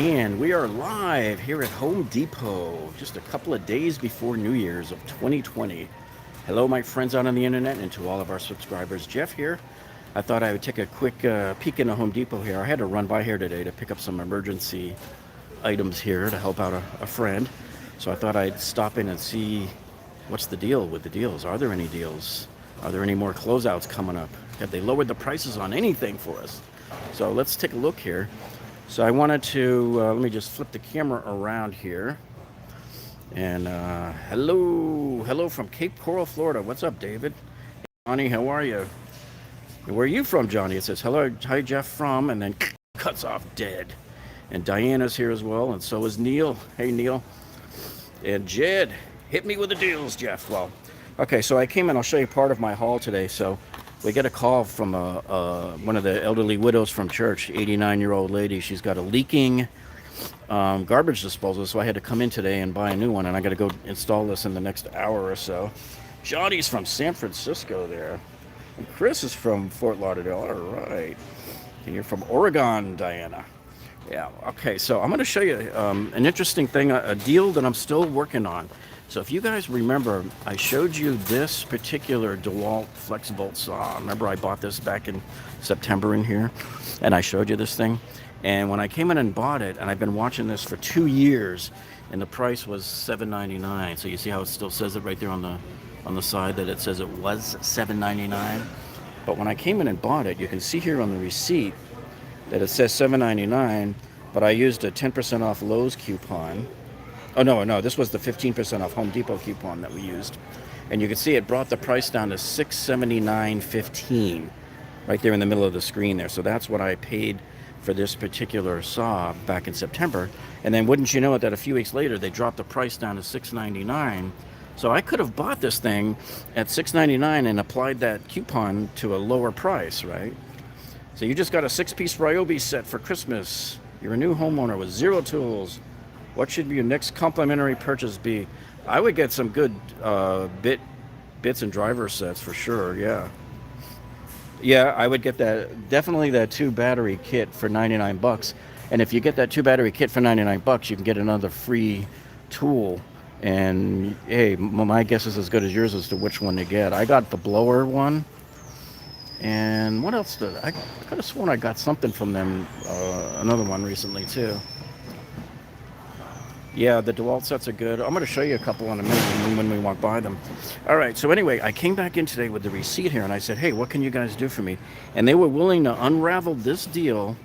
And we are live here at Home Depot, just a couple of days before New Year's of 2020. Hello, my friends out on the internet, and to all of our subscribers. Jeff here. I thought I would take a quick peek into Home Depot here. I had to run by here today to pick up some emergency items here to help out a friend. So I thought I'd stop in and see what's the deal with the deals. Are there any deals? Are there any more closeouts coming up? Have they lowered the prices on anything for us? So let's take a look here. So I wanted to, let me just flip the camera around here. And hello from Cape Coral, Florida. What's up, David? Johnny, how are you? Where are you from, Johnny? It says, hello, hi, Jeff from, and then cuts off dead. And Diana's here as well, and so is Neil. Hey, Neil. And Jed, hit me with the deals, Jeff. Well, okay, so I came in, I'll show you part of my haul today. So we get a call from one of the elderly widows from church, 89-year-old lady. She's got a leaking garbage disposal, so I had to come in today and buy a new one, and I got to go install this in the next hour or so. Johnny's from San Francisco there, and Chris is from Fort Lauderdale. All right. And you're from Oregon, Diana. Yeah, okay, so I'm going to show you an interesting thing, a deal that I'm still working on. So if you guys remember, I showed you this particular DeWalt FlexVolt saw. Remember I bought this back in September in here, and I showed you this thing. And when I came in and bought it, and I've been watching this for 2 years, and the price was $7.99. So you see how it still says it right there on the side that it says it was $7.99. But when I came in and bought it, you can see here on the receipt that it says $7.99, but I used a 10% off Lowe's coupon. Oh, no, this was the 15% off Home Depot coupon that we used. And you can see it brought the price down to $679.15 right there in the middle of the screen there. So that's what I paid for this particular saw back in September. And then wouldn't you know it that a few weeks later, they dropped the price down to $699. So I could have bought this thing at $699 and applied that coupon to a lower price, right? So you just got a 6-piece Ryobi set for Christmas. You're a new homeowner with 0 tools. What should your next complimentary purchase be? I would get some good bits and driver sets for sure, yeah. Yeah, I would get that, definitely that 2-battery kit for 99 bucks. And if you get that 2-battery kit for 99 bucks, you can get another free tool. And hey, my guess is as good as yours as to which one to get. I got the blower one. And what else did I could have sworn I got something from them, another one recently too. Yeah, the DeWalt sets are good. I'm going to show you a couple in a minute when we walk by them. All right, so anyway, I came back in today with the receipt here, and I said, hey, what can you guys do for me? And they were willing to unravel this deal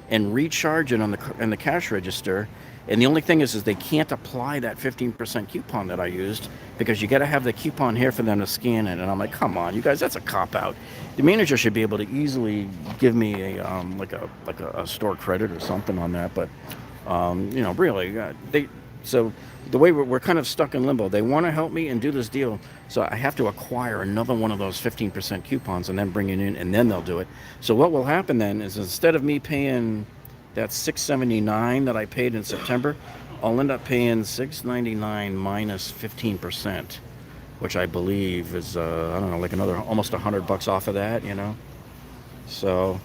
and recharge it on the cash register. And the only thing is they can't apply that 15% coupon that I used because you got to have the coupon here for them to scan it. And I'm like, come on, you guys, that's a cop-out. The manager should be able to easily give me a like a store credit or something on that. But really, so the way we're kind of stuck in limbo. They want to help me and do this deal, so I have to acquire another one of those 15% coupons and then bring it in, and then they'll do it. So what will happen then is instead of me paying that $679 that I paid in September, I'll end up paying $699 minus 15%, which I believe is I don't know, like another almost $100 off of that, you know. So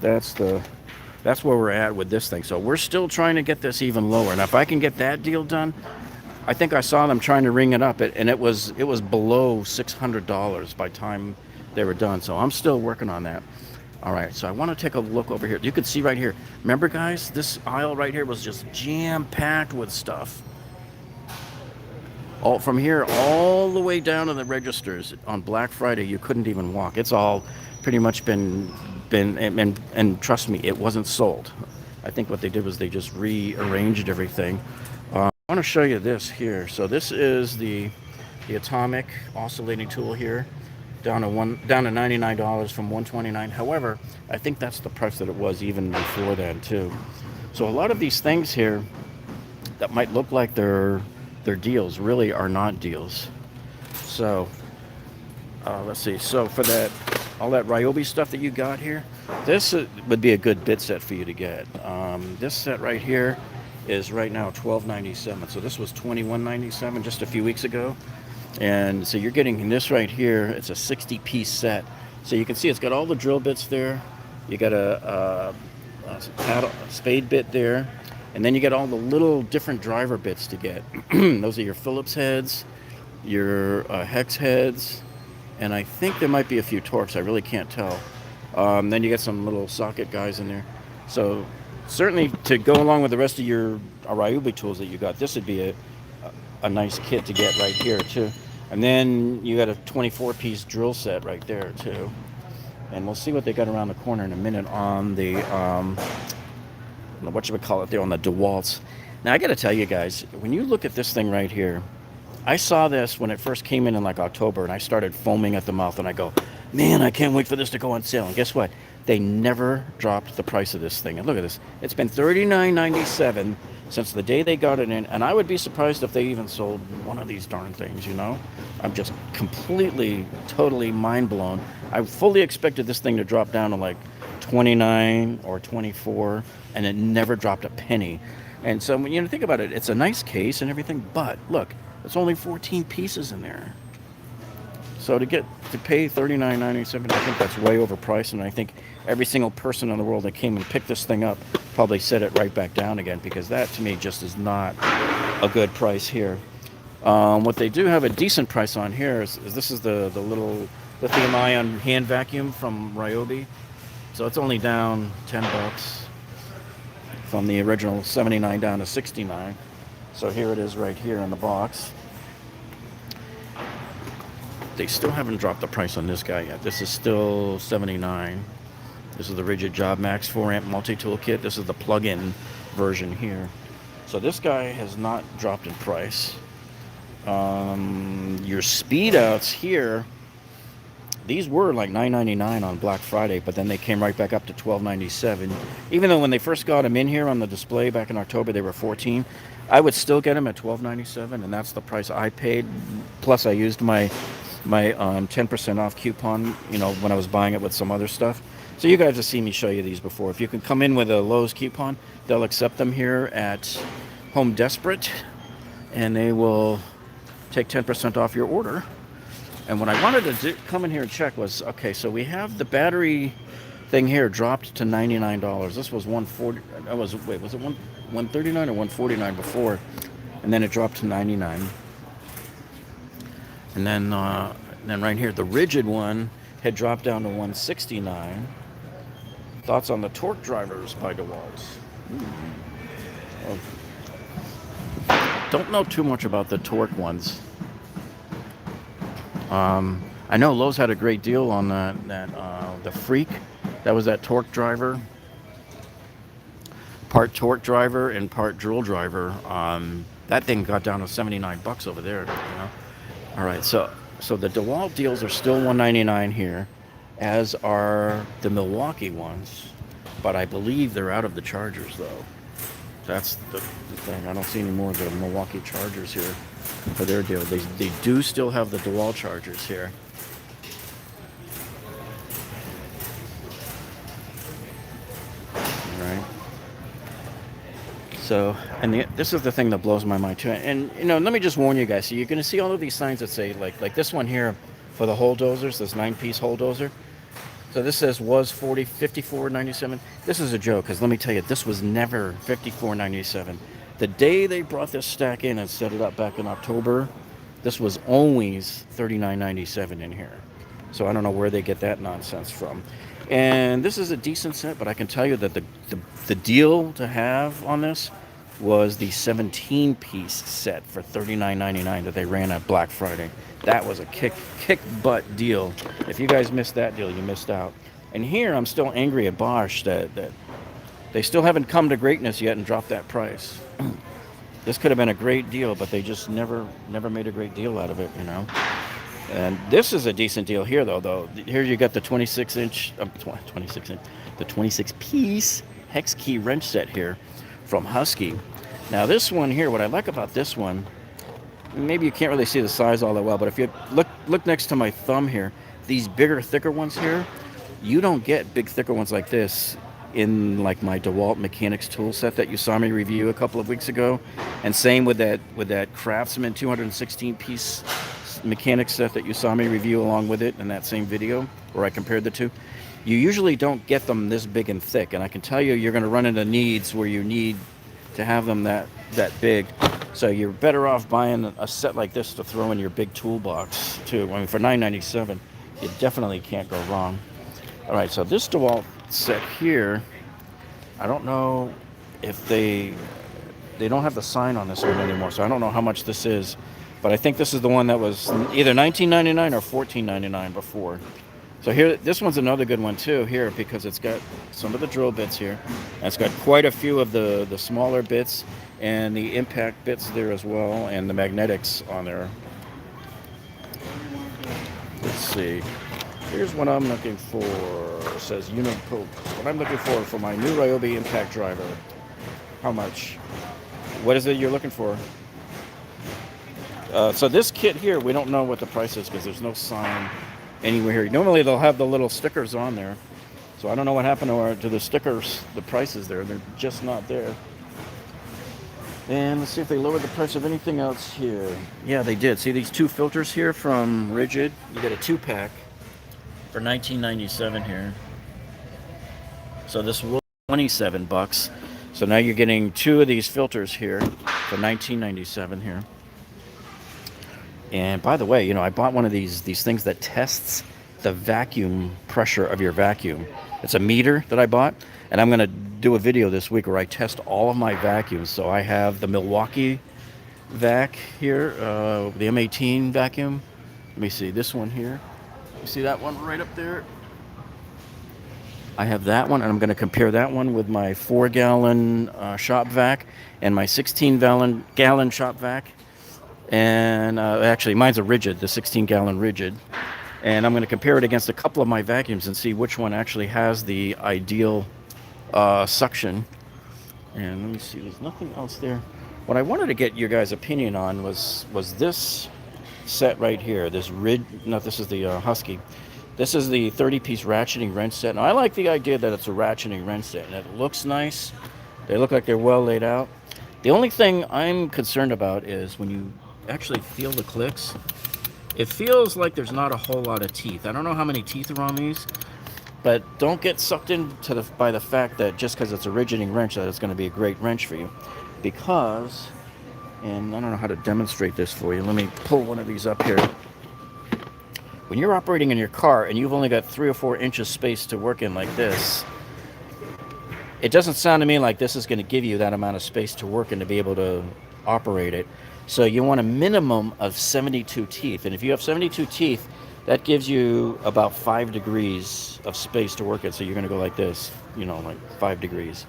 that's where we're at with this thing. So we're still trying to get this even lower. And if I can get that deal done, I think I saw them trying to ring it up, and it was below $600 by the time they were done. So I'm still working on that. All right, so I want to take a look over here. You can see right here. Remember, guys, this aisle right here was just jam-packed with stuff. All from here all the way down to the registers on Black Friday, you couldn't even walk. It's all pretty much been and trust me, it wasn't sold. I think what they did was they just rearranged everything. I want to show you this here. So this is the atomic oscillating tool here, down to $99 from $129. However, I think that's the price that it was even before that too. So a lot of these things here that might look like they're deals really are not deals. So let's see. So for that, all that Ryobi stuff that you got here, this would be a good bit set for you to get. This set right here is right now $12.97. So this was $21.97 just a few weeks ago. And so you're getting this right here. It's a 60-piece set. So you can see it's got all the drill bits there. You got a paddle, spade bit there. And then you get all the little different driver bits to get. Those are your Phillips heads, your hex heads, and I think there might be a few Torx. I really can't tell. Then you get some little socket guys in there. So certainly to go along with the rest of your Ryobi tools that you got, this would be a nice kit to get right here too. And then you got a 24-piece drill set right there too. And we'll see what they got around the corner in a minute on the whatchamacallit there on the DeWalts. Now I got to tell you guys, when you look at this thing right here, I saw this when it first came in like October, and I started foaming at the mouth, and I go, man, I can't wait for this to go on sale. And guess what? They never dropped the price of this thing. And look at this. It's been $39.97 since the day they got it in, and I would be surprised if they even sold one of these darn things, you know? I'm just completely, totally mind blown. I fully expected this thing to drop down to like 29 or 24, and it never dropped a penny. And so when you think about it, it's a nice case and everything, but look, it's only 14 pieces in there. So to pay $39.97, I think that's way overpriced, and I think every single person in the world that came and picked this thing up probably set it right back down again, because that to me just is not a good price here. What they do have a decent price on here is this is the little lithium-ion hand vacuum from Ryobi. So it's only down 10 bucks from the original 79 down to 69. So here it is right here in the box. They still haven't dropped the price on this guy yet. This is still 79. This is the Ridgid Job Max 4-amp multi-tool kit. This is the plug-in version here. So this guy has not dropped in price. Your speed outs here, these were like $9.99 on Black Friday, but then they came right back up to $12.97. Even though when they first got them in here on the display back in October, they were $14. I would still get them at $12.97, and that's the price I paid. Plus, I used my 10% off coupon, you know, when I was buying it with some other stuff. So you guys have seen me show you these before. If you can come in with a Lowe's coupon, they'll accept them here at Home Desperate, and they will take 10% off your order. And what I wanted to come in here and check was, okay, so we have the battery thing here dropped to $99. This was $140. Was it $139 or $149 before? And then it dropped to $99. And then right here, the Ridgid one had dropped down to $169. Thoughts on the torque drivers by DeWalt? Well, don't know too much about the torque ones. I know Lowe's had a great deal on the Freak. That was that torque driver, part torque driver and part drill driver. That thing got down to 79 bucks over there. You know? All right, so the DeWalt deals are still $199 here, as are the Milwaukee ones, but I believe they're out of the chargers though. That's the thing. I don't see any more of the Milwaukee chargers here for their deal. They do still have the DeWalt chargers here. All right. So, and this is the thing that blows my mind too. And you know, let me just warn you guys. So you're going to see all of these signs that say like this one here for the hole dozers, this 9-piece hole dozer. So this says was $54.97. This is a joke, because let me tell you, this was never $54.97. The day they brought this stack in and set it up back in October, this was always $39.97 in here. So I don't know where they get that nonsense from. And this is a decent set, but I can tell you that the deal to have on this was the 17-piece set for $39.99 that they ran at Black Friday. That was a kick butt deal. If you guys missed that deal, you missed out. And here I'm still angry at Bosch that they still haven't come to greatness yet and dropped that price. This could have been a great deal, but they just never made a great deal out of it, you know. And this is a decent deal here, though. Here you got the 26-piece hex key wrench set here from Husky. Now this one here, what I like about this one, maybe you can't really see the size all that well, but if you look next to my thumb here, these bigger, thicker ones here, you don't get big, thicker ones like this in like my DeWalt Mechanics tool set that you saw me review a couple of weeks ago. And same with that Craftsman 216-piece mechanics set that you saw me review along with it in that same video where I compared the two. You usually don't get them this big and thick, and I can tell you you're going to run into needs where you need to have them that big. So you're better off buying a set like this to throw in your big toolbox too. I mean, for $9.97, you definitely can't go wrong. All right, so this DeWalt set here, I don't know if they don't have the sign on this one anymore, so I don't know how much this is, but I think this is the one that was either $19.99 or $14.99 before. So here, this one's another good one too here, because it's got some of the drill bits here. And it's got quite a few of the smaller bits and the impact bits there as well, and the magnetics on there. Let's see. Here's what I'm looking for. It says Unipoke. What I'm looking for my new Ryobi impact driver. How much? What is it you're looking for? So this kit here, we don't know what the price is because there's no sign anywhere here. Normally they'll have the little stickers on there. So I don't know what happened to the stickers, the prices there. They're just not there. And let's see if they lowered the price of anything else here. Yeah, they did. See these two filters here from Ridgid? You get a 2-pack for $19.97 here. So this was $27. So now you're getting 2 of these filters here for $19.97 here. And by the way, I bought one of these things that tests the vacuum pressure of your vacuum. It's a meter that I bought, and I'm going to do a video this week where I test all of my vacuums. So I have the Milwaukee vac here, the M18 vacuum. Let me see this one here. You see that one right up there? I have that one, and I'm going to compare that one with my 4-gallon shop vac and my 16-gallon shop vac. And actually, mine's a Ridgid, the 16-gallon Ridgid. And I'm going to compare it against a couple of my vacuums and see which one actually has the ideal suction. And let me see, there's nothing else there. What I wanted to get your guys' opinion on was this set right here. This this is the Husky. This is the 30-piece ratcheting wrench set. Now, I like the idea that it's a ratcheting wrench set, and it looks nice. They look like they're well laid out. The only thing I'm concerned about is when you actually feel the clicks, it feels like there's not a whole lot of teeth. I don't know how many teeth are on these, but don't get sucked into by the fact that just because it's a rigidating wrench that it's going to be a great wrench for you. Because, and I don't know how to demonstrate this for you. Let me pull one of these up here. When you're operating in your car and you've only got 3 or 4 inches space to work in like this, it doesn't sound to me like this is going to give you that amount of space to work in to be able to operate it. So you want a minimum of 72 teeth. And if you have 72 teeth, that gives you about 5 degrees of space to work in. So you're going to go like this, like 5 degrees.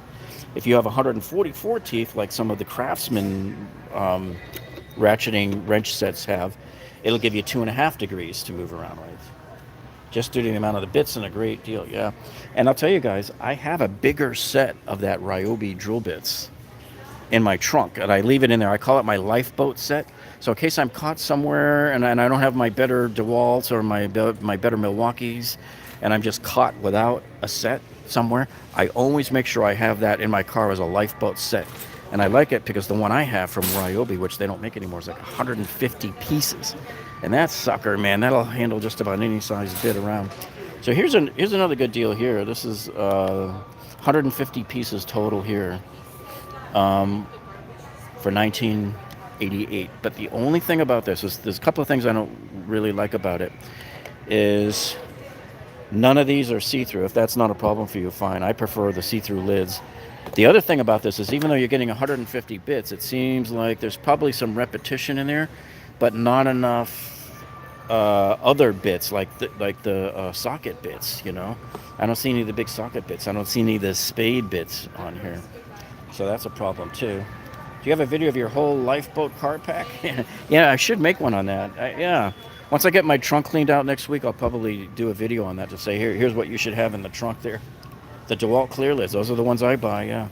If you have 144 teeth, like some of the Craftsman ratcheting wrench sets have, it'll give you 2.5 degrees to move around with. Just due to the amount of the bits, and a great deal, yeah. And I'll tell you guys, I have a bigger set of that Ryobi drill bits in my trunk, and I leave it in there. I call it my lifeboat set. So in case I'm caught somewhere and I don't have my better DeWalts or my better Milwaukees, and I'm just caught without a set somewhere, I always make sure I have that in my car as a lifeboat set. And I like it because the one I have from Ryobi, which they don't make anymore, is like 150 pieces. And that sucker, man, that'll handle just about any size bit around. So here's another good deal here. This is 150 pieces total here for $19.88. But the only thing about this is there's a couple of things I don't really like about it. Is none of these are see-through. If that's not a problem for you, fine. I prefer the see-through lids. The other thing about this is even though you're getting 150 bits, it seems like there's probably some repetition in there, but not enough other bits like the socket bits, I don't see any of the big socket bits. I don't see any of the spade bits on here. So that's a problem too. Do you have a video of your whole lifeboat car pack? Yeah, I should make one on that. Yeah. Once I get my trunk cleaned out next week, I'll probably do a video on that to say, here's what you should have in the trunk there. The DeWalt clear lids, those are the ones I buy, yeah.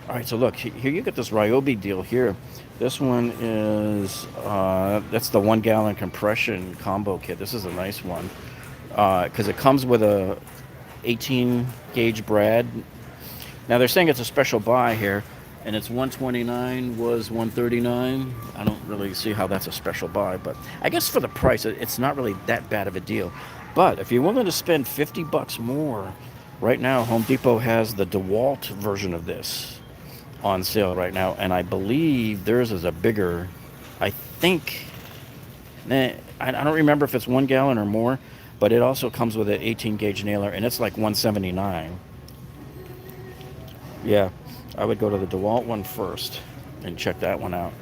All right, so look, here you get this Ryobi deal here. This one is, that's the 1-gallon compression combo kit. This is a nice one because it comes with a 18-gauge brad. Now, they're saying it's a special buy here, and it's $129, was $139. I don't really see how that's a special buy, but I guess for the price, it's not really that bad of a deal. But if you're willing to spend 50 bucks more, right now Home Depot has the DeWalt version of this on sale right now, and I believe theirs is a bigger, I think, I don't remember if it's 1 gallon or more, but it also comes with an 18 gauge nailer, and it's like 179. Yeah, I would go to the DeWalt one first and check that one out.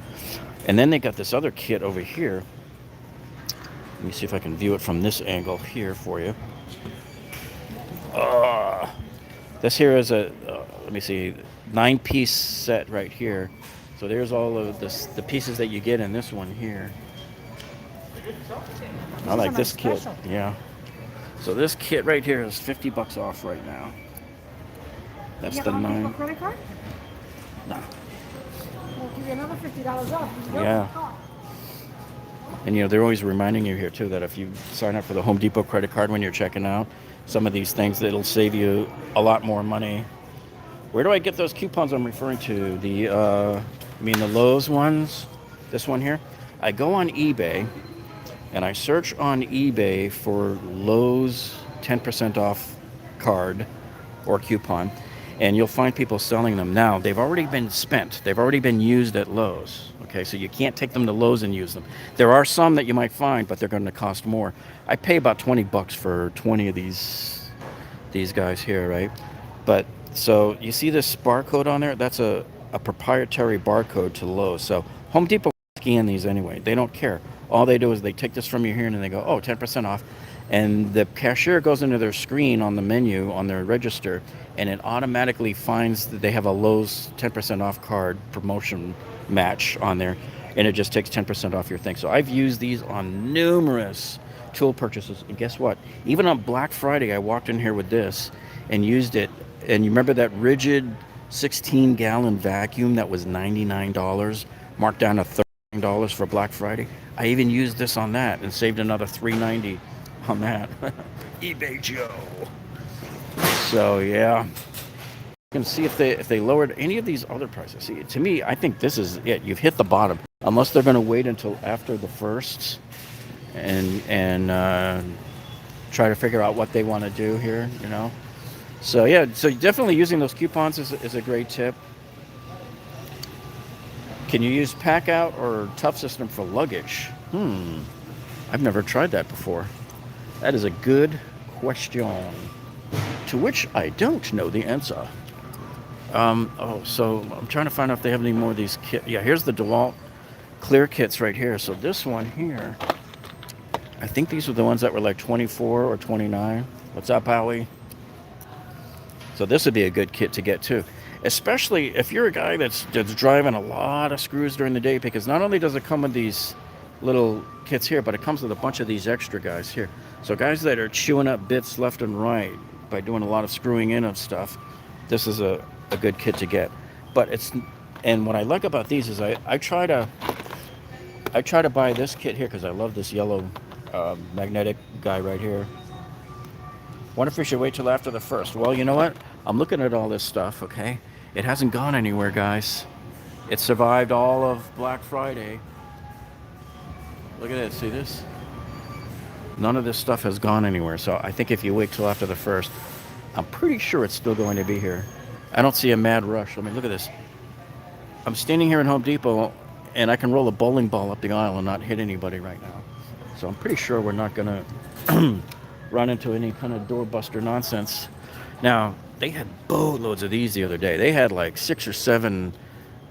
And then they got this other kit over here. Let me see if I can view it from this angle here for you. This here is a, let me see, 9-piece set right here. So there's all of this, the pieces that you get in this one here. I like this kit. Yeah. So this kit right here is 50 bucks off right now. That's the 9. Credit card? No. We'll give you another $50 off. Yeah. And they're always reminding you here too that if you sign up for the Home Depot credit card when you're checking out some of these things, it'll save you a lot more money. Where do I get those coupons I'm referring to? The the Lowe's ones? This one here? I go on eBay and I search on eBay for Lowe's 10% off card or coupon, and you'll find people selling them now. They've already been spent. They've already been used at Lowe's. Okay, so you can't take them to Lowe's and use them. There are some that you might find, but they're going to cost more. I pay about 20 bucks for 20 of these guys here, right? But so you see this barcode on there? That's a proprietary barcode to Lowe's. So Home Depot scan these anyway. They don't care. All they do is they take this from you here and then they go, oh, 10% off. And the cashier goes into their screen on the menu on their register, and it automatically finds that they have a Lowe's 10% off card promotion match on there, and it just takes 10% off your thing. So I've used these on numerous tool purchases, and guess what? Even on Black Friday, I walked in here with this and used it. And you remember that Ridgid 16-gallon vacuum that was $99, marked down to $30 for Black Friday? I even used this on that and saved another $3.90 on that. eBay Joe. So yeah, you can see if they lowered any of these other prices. See, to me, I think this is it. You've hit the bottom, unless they're going to wait until after the first and try to figure out what they want to do here. So yeah, so definitely using those coupons is a great tip. Can you use pack out or tough system for luggage? I've never tried that before. That is a good question, to which I don't know the answer. So I'm trying to find out if they have any more of these kits. Yeah, here's the DeWalt clear kits right here. So this one here, I think these were the ones that were like 24 or 29. What's up, Howie? So this would be a good kit to get too, especially if you're a guy that's driving a lot of screws during the day, because not only does it come with these little kits here, but it comes with a bunch of these extra guys here. So guys that are chewing up bits left and right by doing a lot of screwing in of stuff, this is a good kit to get. And what I like about these is I try to buy this kit here because I love this yellow magnetic guy right here. Wonder if we should wait till after the first. Well, you know what? I'm looking at all this stuff, okay? It hasn't gone anywhere, guys. It survived all of Black Friday. Look at it, see this? None of this stuff has gone anywhere. So I think if you wait till after the first, I'm pretty sure it's still going to be here. I don't see a mad rush. I mean, look at this. I'm standing here in Home Depot, and I can roll a bowling ball up the aisle and not hit anybody right now. So I'm pretty sure we're not going to run into any kind of doorbuster nonsense. Now, they had boatloads of these the other day. They had like 6 or 7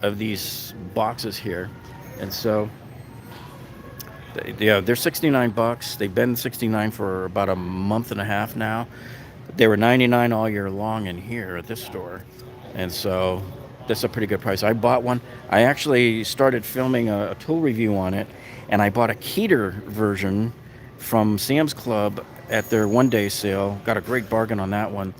of these boxes here. And so they're 69 bucks. They've been 69 for about a month and a half now. They were 99 all year long in here at this store. And so that's a pretty good price. I bought one. I actually started filming a tool review on it, and I bought a Keeter version from Sam's Club at their one-day sale. Got a great bargain on that one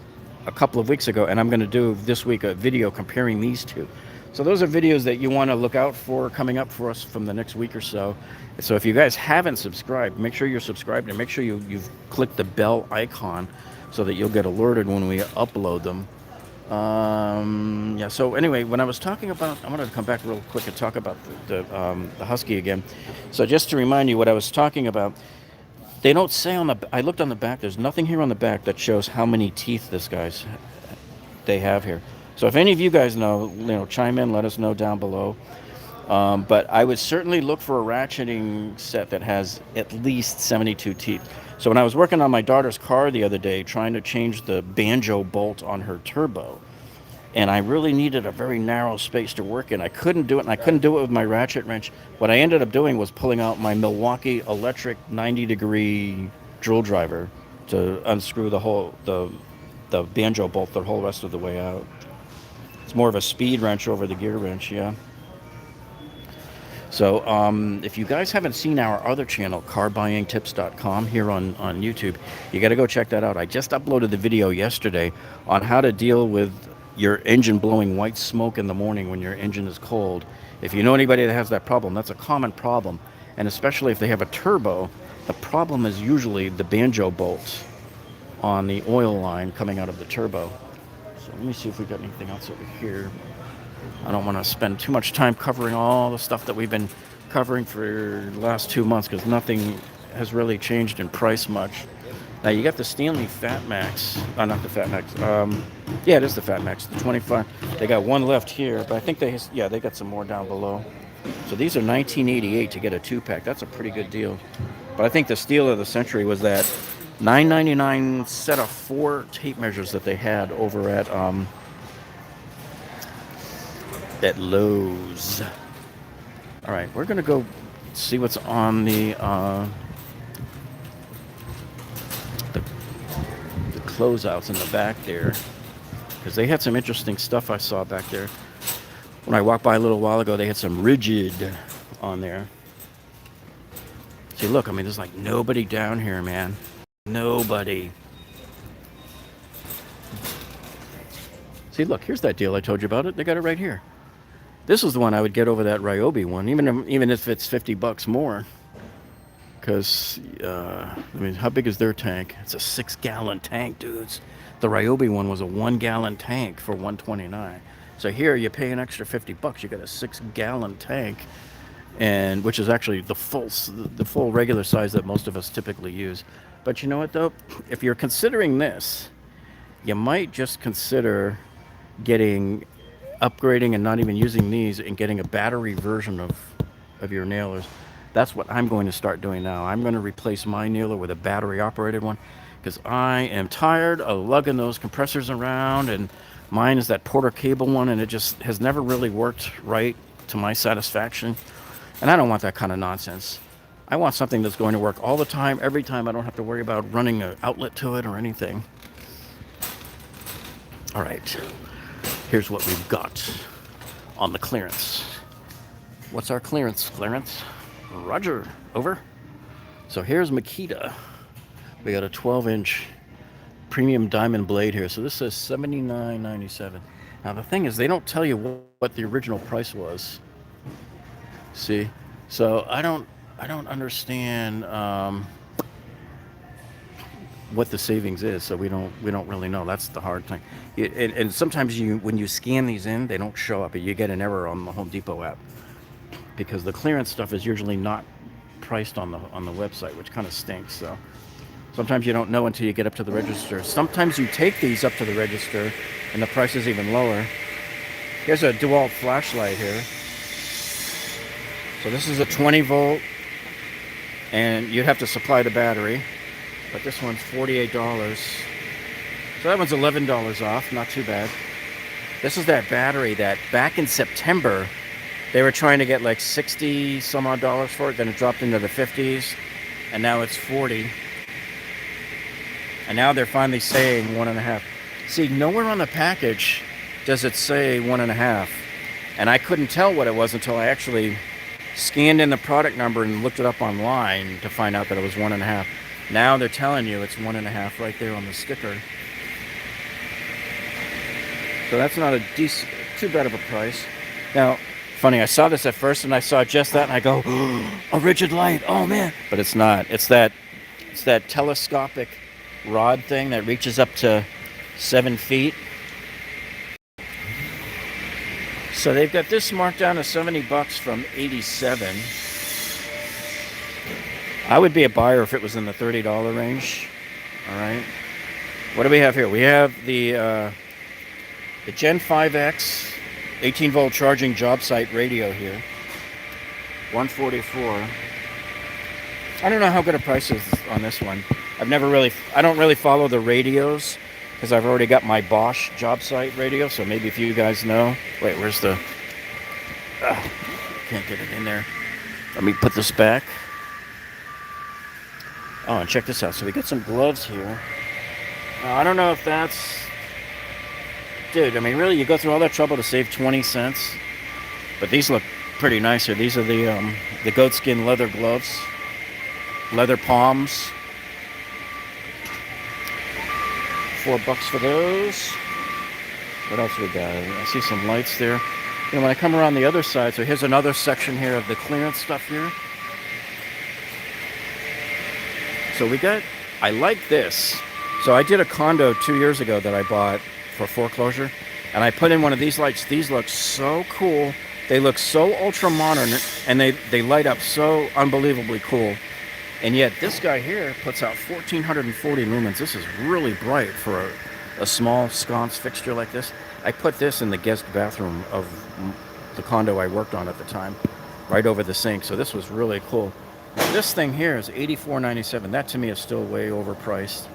a couple of weeks ago, and I'm going to do this week a video comparing these two. So those are videos that you want to look out for coming up for us from the next week or so. So if you guys haven't subscribed, make sure you're subscribed, and make sure you've clicked the bell icon so that you'll get alerted when we upload them. Yeah, so anyway, when I was talking about, I wanted to come back real quick and talk about the Husky again. So just to remind you what I was talking about, They don't say on the. I looked on the back. There's nothing here on the back that shows how many teeth they have here. So if any of you guys know, chime in. Let us know down below. But I would certainly look for a ratcheting set that has at least 72 teeth. So when I was working on my daughter's car the other day, trying to change the banjo bolt on her turbo, and I really needed a very narrow space to work in. I couldn't do it, and I couldn't do it with my ratchet wrench. What I ended up doing was pulling out my Milwaukee electric 90-degree drill driver to unscrew the banjo bolt the whole rest of the way out. It's more of a speed wrench over the gear wrench, yeah. So if you guys haven't seen our other channel, carbuyingtips.com, here on YouTube, you got to go check that out. I just uploaded the video yesterday on how to deal with your engine blowing white smoke in the morning when your engine is cold. If you know anybody that has that problem, that's a common problem. And especially if they have a turbo, the problem is usually the banjo bolt on the oil line coming out of the turbo. So let me see if we got anything else over here. I don't want to spend too much time covering all the stuff that we've been covering for the last 2 months, because nothing has really changed in price much. Now you got the Stanley Fat Max, not the Fat Max. Yeah, it is the Fat Max, the 25. They got one left here, but I think they got some more down below. So these are $19.88 to get a 2-pack. That's a pretty good deal. But I think the steal of the century was that $9.99 set of 4 tape measures that they had over at Lowe's. All right, we're gonna go see what's on the closeouts in the back there, because they had some interesting stuff I saw back there. When I walked by a little while ago, they had some Ridgid on there. See, look, I mean, there's like nobody down here, man. Nobody. See, look, here's that deal I told you about it. They got it right here. This is the one I would get over that Ryobi one, even if it's $50 more. Because, I mean, how big is their tank? It's a 6-gallon tank, dudes. The Ryobi one was a 1-gallon tank for $129. So here you pay an extra $50. You got a 6-gallon tank, and which is actually the full regular size that most of us typically use. But you know what though? If you're considering this, you might just consider upgrading and not even using these and getting a battery version of your nailers. That's what I'm going to start doing now. I'm going to replace my nailer with a battery operated one, because I am tired of lugging those compressors around, and mine is that Porter cable one, and it just has never really worked right to my satisfaction. And I don't want that kind of nonsense. I want something that's going to work all the time, every time. I don't have to worry about running an outlet to it or anything. All right, here's what we've got on the clearance. What's our clearance? Roger, over. So here's Makita. We got a 12-inch premium diamond blade here. So this says $79.97. Now the thing is, they don't tell you what the original price was. See, so I don't understand what the savings is. So we don't really know. That's the hard thing. And sometimes when you scan these in, they don't show up. You get an error on the Home Depot app, because the clearance stuff is usually not priced on the website, which kind of stinks. So sometimes you don't know until you get up to the register. Sometimes you take these up to the register and the price is even lower. Here's a DeWalt flashlight here. So this is a 20 volt, and you'd have to supply the battery, but this one's $48. So that one's $11 off, not too bad. This is that battery that back in September they were trying to get like 60 some odd dollars for it, then it dropped into the 50s, and now it's 40. And now they're finally saying 1.5. See, nowhere on the package does it say 1.5. And I couldn't tell what it was until I actually scanned in the product number and looked it up online to find out that it was 1.5. Now they're telling you it's 1.5 right there on the sticker. So that's not too bad of a price. Now, funny, I saw this at first and I saw just that and I go, oh, a Ridgid light, oh man. But it's not. It's that telescopic rod thing that reaches up to 7 feet. So they've got this marked down to $70 from $87. I would be a buyer if it was in the $30 range. All right. What do we have here? We have the Gen 5X 18-volt charging job site radio here. 144. I don't know how good a price is on this one. I don't really follow the radios because I've already got my Bosch job site radio. So maybe if you guys know. Wait, where's the? Can't get it in there. Let me put this back. Oh, and check this out. So we got some gloves here. Now, I don't know if that's... Dude, I mean, really, you go through all that trouble to save 20 cents? But these look pretty nice here. These are the goatskin leather gloves. Leather palms. $4 for those. What else we got? I see some lights there. And when I come around the other side, so here's another section here of the clearance stuff here. So I like this. So I did a condo 2 years ago that I bought for foreclosure, and I put in one of these lights. These look so cool. They look so ultra modern, and they light up so unbelievably cool. And yet this guy here puts out 1440 lumens. This is really bright for a small sconce fixture like this. I put this in the guest bathroom of the condo I worked on at the time, right over the sink. So this was really cool. This thing here is $84.97. That to me is still way overpriced.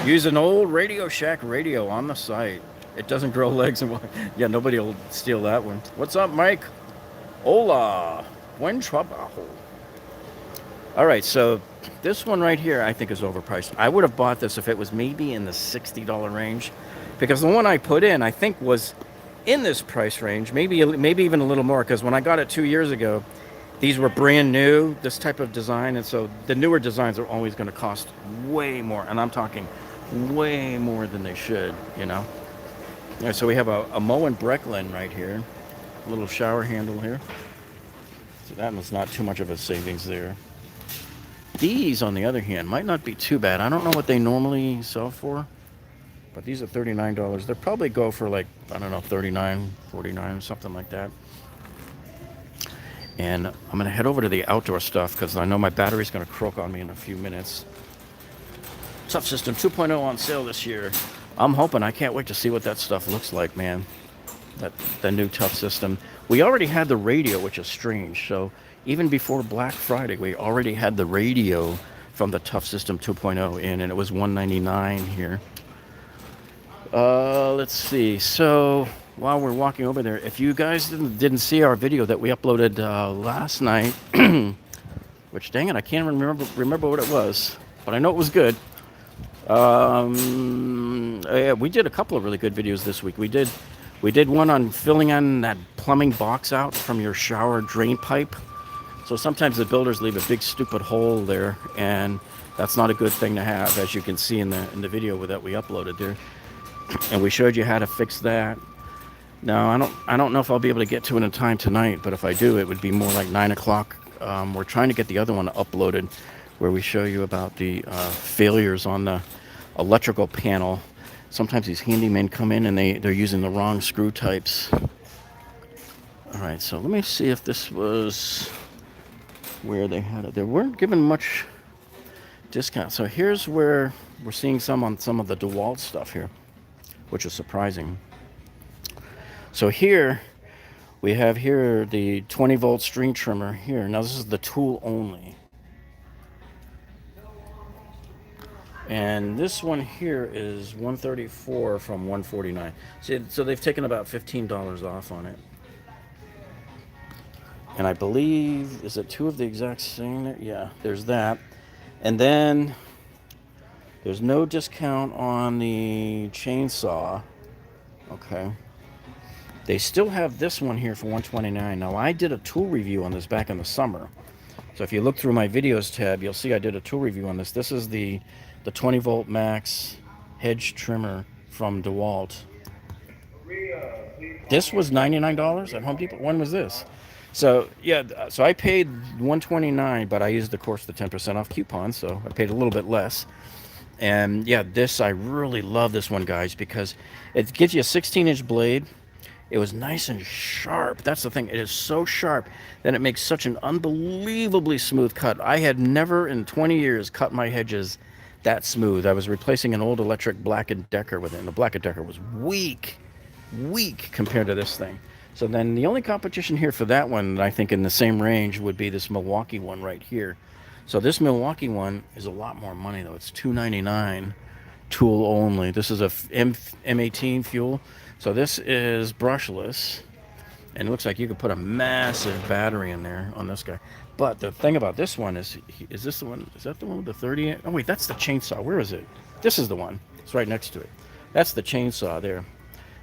Use an old Radio Shack radio on the site. It doesn't grow legs and yeah, nobody will steal that one. What's up, Mike? Hola. Buen trabajo. All right, so this one right here I think is overpriced. I would have bought this if it was maybe in the $60 range, because the one I put in I think was in this price range, maybe even a little more, because when I got it 2 years ago, these were brand new, this type of design, and so the newer designs are always going to cost way more, and I'm talking way more than they should, you know. All right, so we have a Moen Brecklin right here, a little shower handle here. So that one's not too much of a savings there. These, on the other hand, might not be too bad. I don't know what they normally sell for, but these are $39. They'll probably go for like, I don't know, $39, $49, something like that. And I'm going to head over to the outdoor stuff because I know my battery's going to croak on me in a few minutes. Tough System 2.0 on sale this year. I'm hoping. I can't wait to see what that stuff looks like, man. The new Tough System. We already had the radio, which is strange. So even before Black Friday, we already had the radio from the Tough System 2.0 in, and it was $199 here. Let's see. So while we're walking over there, if you guys didn't see our video that we uploaded last night, which dang it, I can't remember what it was, but I know it was good. Yeah, we did a couple of really good videos this week. We did one on filling in that plumbing box out from your shower drain pipe. So sometimes the builders leave a big stupid hole there, and that's not a good thing to have, as you can see in the video that we uploaded there. And we showed you how to fix that. Now, I don't know if I'll be able to get to it in time tonight, but if I do, it would be more like 9 o'clock. We're trying to get the other one uploaded, where we show you about the failures on the electrical panel. Sometimes these handymen come in and they're using the wrong screw types. All right, so let me see if this was where they had it. They weren't given much discount. So here's where we're seeing some on some of the DeWalt stuff here, which is surprising. So here we have here the 20-volt string trimmer here. Now this is the tool only. And this one here is $134 from $149. So they've taken about $15 off on it. And I believe, is it two of the exact same there? Yeah, there's that. And then there's no discount on the chainsaw. Okay. They still have this one here for $129. Now, I did a tool review on this back in the summer. So if you look through my videos tab, you'll see I did a tool review on this. This is the 20-volt max hedge trimmer from DeWalt. This was $99 at Home Depot. When was this? So yeah, so I paid $129, but I used, of course, the 10% off coupon, so I paid a little bit less. And yeah, I really love this one, guys, because it gives you a 16-inch blade. It was nice and sharp. That's the thing. It is so sharp that it makes such an unbelievably smooth cut. I had never in 20 years cut my hedges that smooth. I was replacing an old electric Black& Decker with it, and the Black & Decker was weak compared to this thing. So then the only competition here for that one, I think in the same range, would be this Milwaukee one right here. So this Milwaukee one is a lot more money though. It's $299, tool only. This is a M18 fuel. So this is brushless, and it looks like you could put a massive battery in there on this guy. But the thing about this one is this the one? Is that the one with the 30? Oh wait, that's the chainsaw. Where is it? This is the one. It's right next to it. That's the chainsaw there.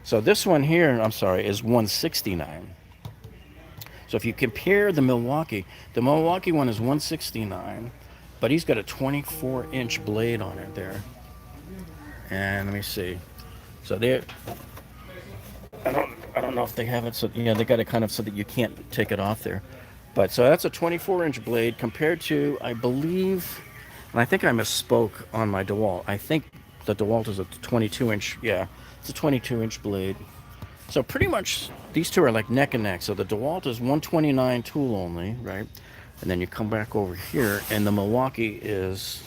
So this one here, I'm sorry, is $169. So if you compare the Milwaukee one is $169, but he's got a 24-inch blade on it there. And let me see. So there, I don't know if they have it. So yeah, they got it kind of so that you can't take it off there. But so that's a 24-inch blade compared to, I believe, and I think I misspoke on my DeWalt. I think the DeWalt is a 22-inch. Yeah, it's a 22-inch blade. So pretty much these two are like neck and neck. So the DeWalt is $129 tool only, right? And then you come back over here, and the Milwaukee is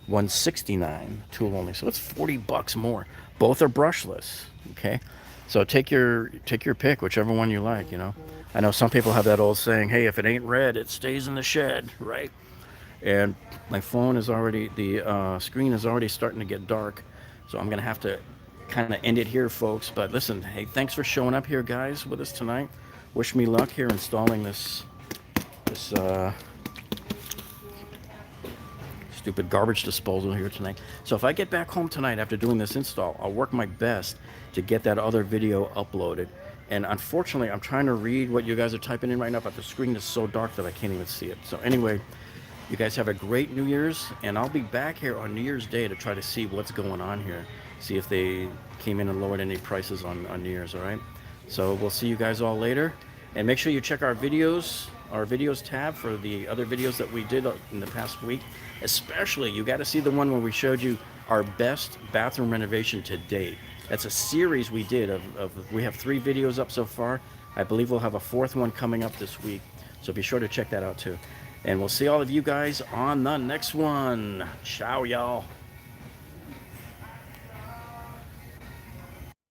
$169 tool only. So it's $40 more. Both are brushless. Okay, so take your pick, whichever one you like. You know, I know some people have that old saying, "Hey, if it ain't red, it stays in the shed," right? And my phone is already, the screen is already starting to get dark, so I'm gonna have to kind of end it here, folks. But listen, hey, thanks for showing up here, guys, with us tonight. Wish me luck here installing this stupid garbage disposal here tonight. So if I get back home tonight after doing this install, I'll work my best to get that other video uploaded. And unfortunately, I'm trying to read what you guys are typing in right now, but the screen is so dark that I can't even see it. So anyway, you guys have a great New Year's, and I'll be back here on New Year's Day to try to see what's going on here. See if they came in and lowered any prices on New Year's, all right? So we'll see you guys all later. And make sure you check our videos tab for the other videos that we did in the past week. Especially, you got to see the one where we showed you our best bathroom renovation to date. That's a series we did we have 3 videos up so far. I believe we'll have a 4th one coming up this week. So be sure to check that out too. And we'll see all of you guys on the next one. Ciao, y'all.